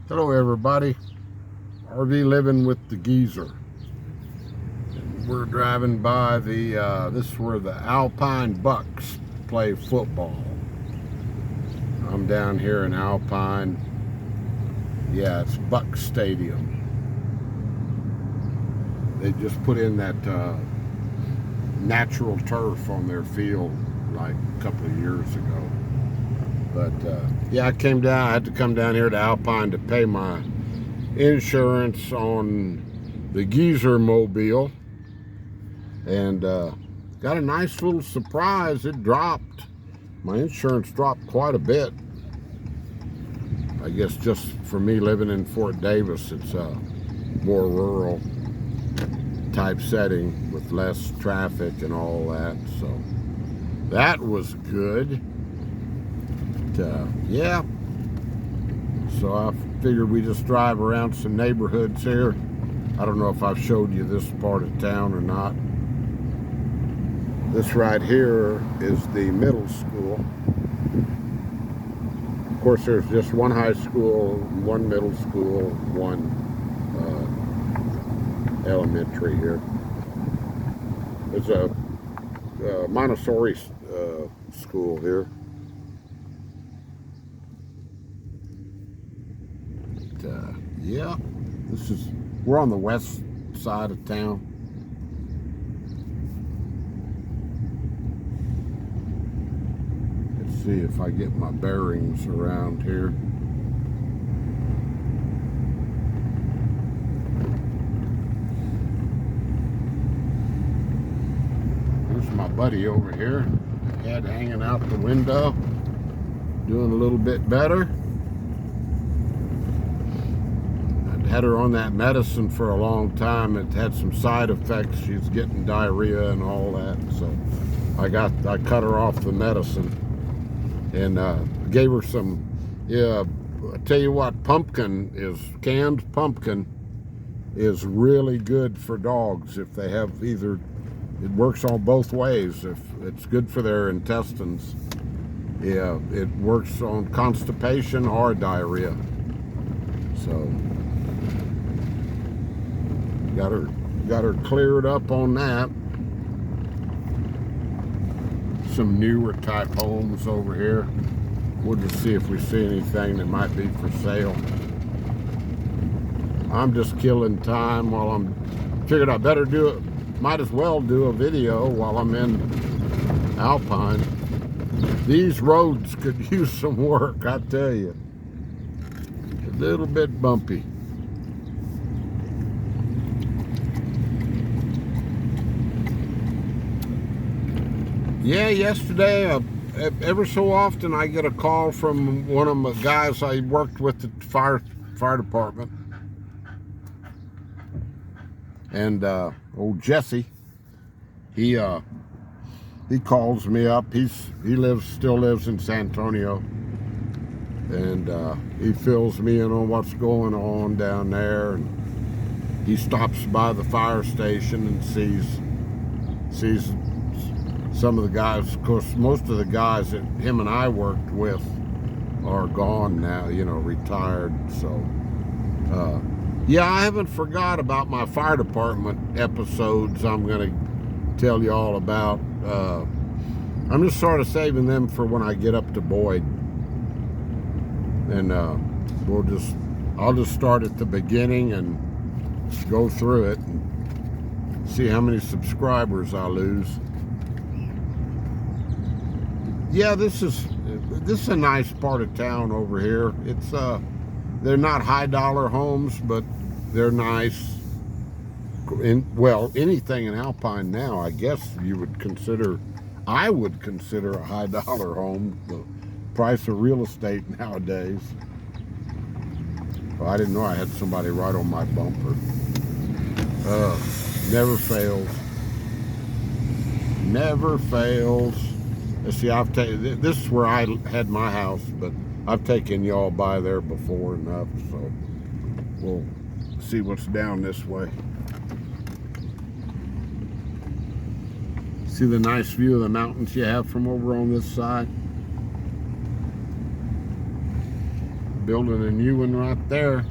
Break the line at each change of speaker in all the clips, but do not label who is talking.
Hello everybody, RV living with the geezer. We're driving by this is where the Alpine Bucks play football. I'm down here in Alpine. Yeah, it's Buck Stadium. They just put in that natural turf on their field like a couple of years ago. But yeah, I had to come down here to Alpine to pay my insurance on the geezer mobile, and got a nice little surprise. It dropped. My insurance dropped quite a bit. I guess just for me living in Fort Davis, it's a more rural type setting with less traffic and all that, so that was good. Yeah, so I figured we just drive around some neighborhoods here. I don't know if I've showed you this part of town or not. This right here is the middle school. Of course, there's just one high school, one middle school, one elementary here. There's a Montessori school here. Yeah, we're on the west side of town. Let's see if I get my bearings around here. There's my buddy over here, head hanging out the window, doing a little bit better. Had her on that medicine for a long time. It had some side effects. She's getting diarrhea and all that, so I cut her off the medicine and gave her some. Yeah, I tell you what, canned pumpkin is really good for dogs. If they have either, it works on both ways. If it's good for their intestines, yeah, it works on constipation or diarrhea. So got her cleared up on that. Some newer type homes over here. We'll just see if we see anything that might be for sale. I'm just killing time while figured I better might as well do a video while I'm in Alpine. These roads could use some work, I tell you. A little bit bumpy. Yeah, yesterday, ever so often I get a call from one of the guys I worked with at the fire department. And old Jesse, he calls me up. He still lives in San Antonio. And he fills me in on what's going on down there. And he stops by the fire station and sees some of the guys. Of course, most of the guys that him and I worked with are gone now, retired. So, yeah, I haven't forgot about my fire department episodes I'm going to tell you all about. I'm just sort of saving them for when I get up to Boyd. And I'll just start at the beginning and go through it and see how many subscribers I lose. Yeah, this is a nice part of town over here. It's they're not high dollar homes, but they're nice. Well, anything in Alpine now, I guess I would consider a high dollar home. The price of real estate nowadays. Well, I didn't know I had somebody right on my bumper. Never fails. Never fails. Let's see, this is where I had my house, but I've taken y'all by there before enough, so we'll see what's down this way. See the nice view of the mountains you have from over on this side? building a new one right there.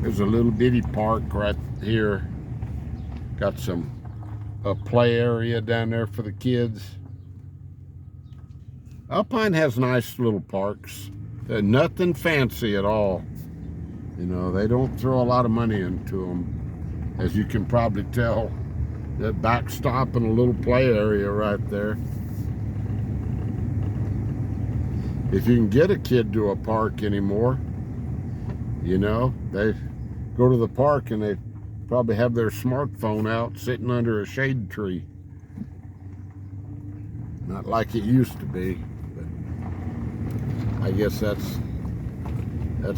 There's a little bitty park right here. Got a play area down there for the kids. Alpine has nice little parks. Nothing fancy at all. You know, they don't throw a lot of money into them, as you can probably tell. That backstop and a little play area right there. If you can get a kid to a park anymore, you know, they go to the park and they probably have their smartphone out sitting under a shade tree. Not like it used to be, but I guess that's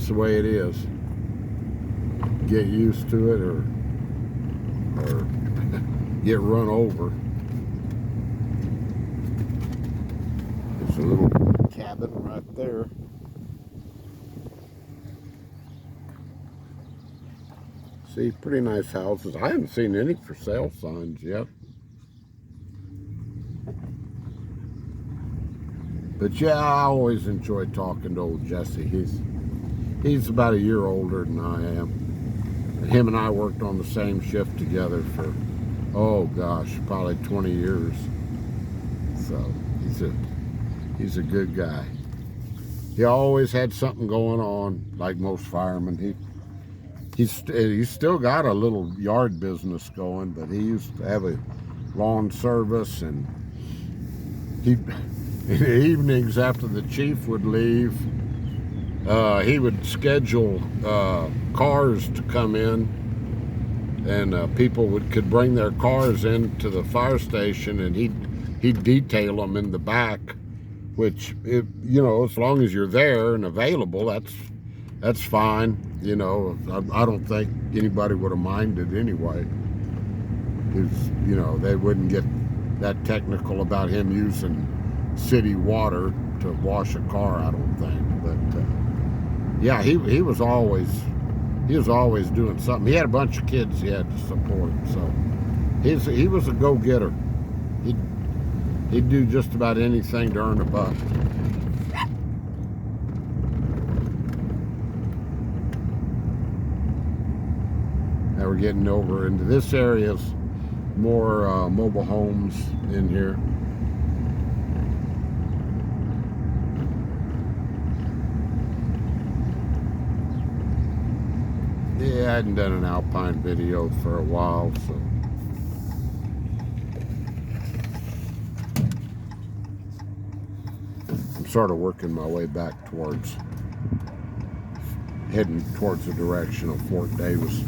the way it is. Get used to it or get run over. There's a little cabin right there. See, pretty nice houses. I haven't seen any for sale signs yet. But yeah, I always enjoy talking to old Jesse. He's about a year older than I am. And him and I worked on the same shift together for, oh gosh, probably 20 years. So he's a good guy. He always had something going on, like most firemen. He's still got a little yard business going, but he used to have a lawn service, and in the evenings after the chief would leave, he would schedule cars to come in, and people could bring their cars into the fire station, and he'd detail them in the back, which, you know, as long as you're there and available, that's fine. You know, I don't think anybody would have minded anyway. You know, they wouldn't get that technical about him using city water to wash a car, I don't think. But yeah, he was always doing something. He had a bunch of kids he had to support, so he was a go-getter. He'd do just about anything to earn a buck. Now we're getting over into this area's more mobile homes in here. Yeah, I hadn't done an Alpine video for a while, so. I'm sort of working my way back heading towards the direction of Fort Davis.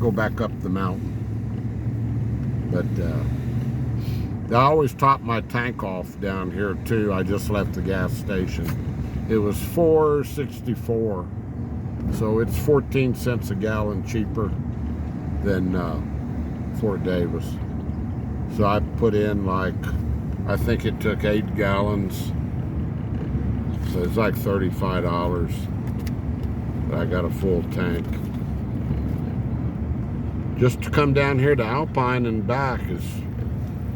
Go back up the mountain. But I always top my tank off down here too. I just left the gas station. It was $4.64, so it's 14 cents a gallon cheaper than Fort Davis. So I put in, like, I think it took 8 gallons, so it's like $35. But I got a full tank. Just to come down here to Alpine and back is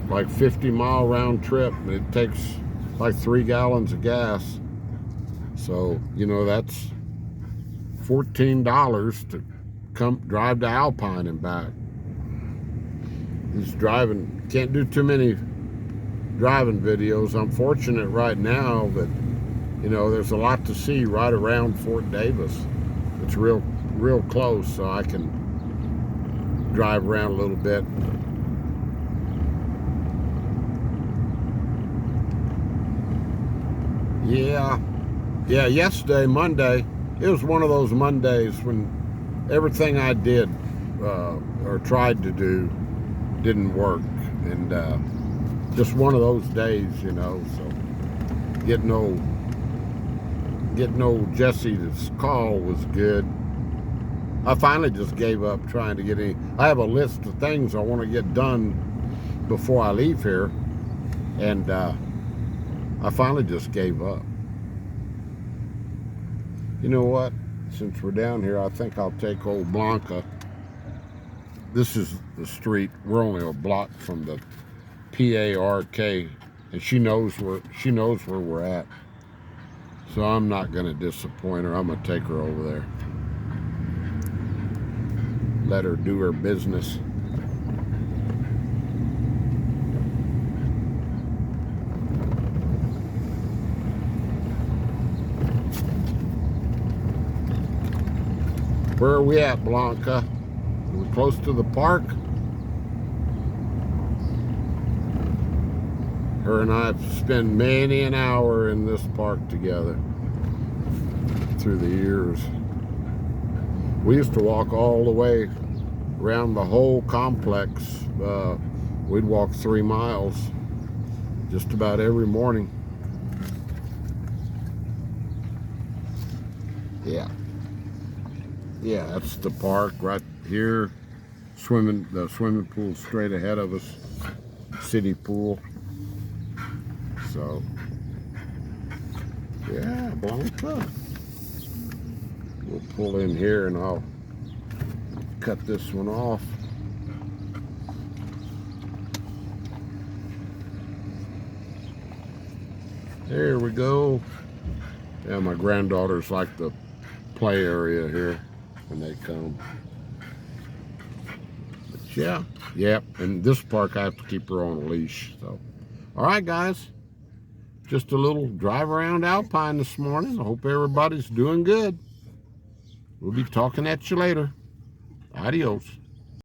like 50-mile round trip. It takes like 3 gallons of gas. So, you know, that's $14 to come drive to Alpine and back. He's driving, can't do too many driving videos. I'm fortunate right now that, you know, there's a lot to see right around Fort Davis. It's real close, so I can drive around a little bit. Yeah, yesterday, Monday, it was one of those Mondays when everything I did or tried to do didn't work, and just one of those days, you know. So getting old Jesse's call was good. I finally just gave up trying to get any. I have a list of things I want to get done before I leave here, and I finally just gave up. You know what? Since we're down here, I think I'll take old Blanca. This is the street. We're only a block from the P.A.R.K., and she knows where we're at. So I'm not going to disappoint her. I'm going to take her over there. Let her do her business. Where are we at, Blanca? Are we close to the park? Her and I have spent many an hour in this park together through the years. We used to walk all the way around the whole complex. We'd walk 3 miles just about every morning. Yeah. Yeah, that's the park right here. The swimming pool straight ahead of us. City pool. So, yeah, Blanca. We'll pull in here and I'll cut this one off. There we go. Yeah, my granddaughters like the play area here when they come. But yeah, yep. And this park I have to keep her on a leash. So, all right, guys. Just a little drive around Alpine this morning. I hope everybody's doing good. We'll be talking at you later. Adios.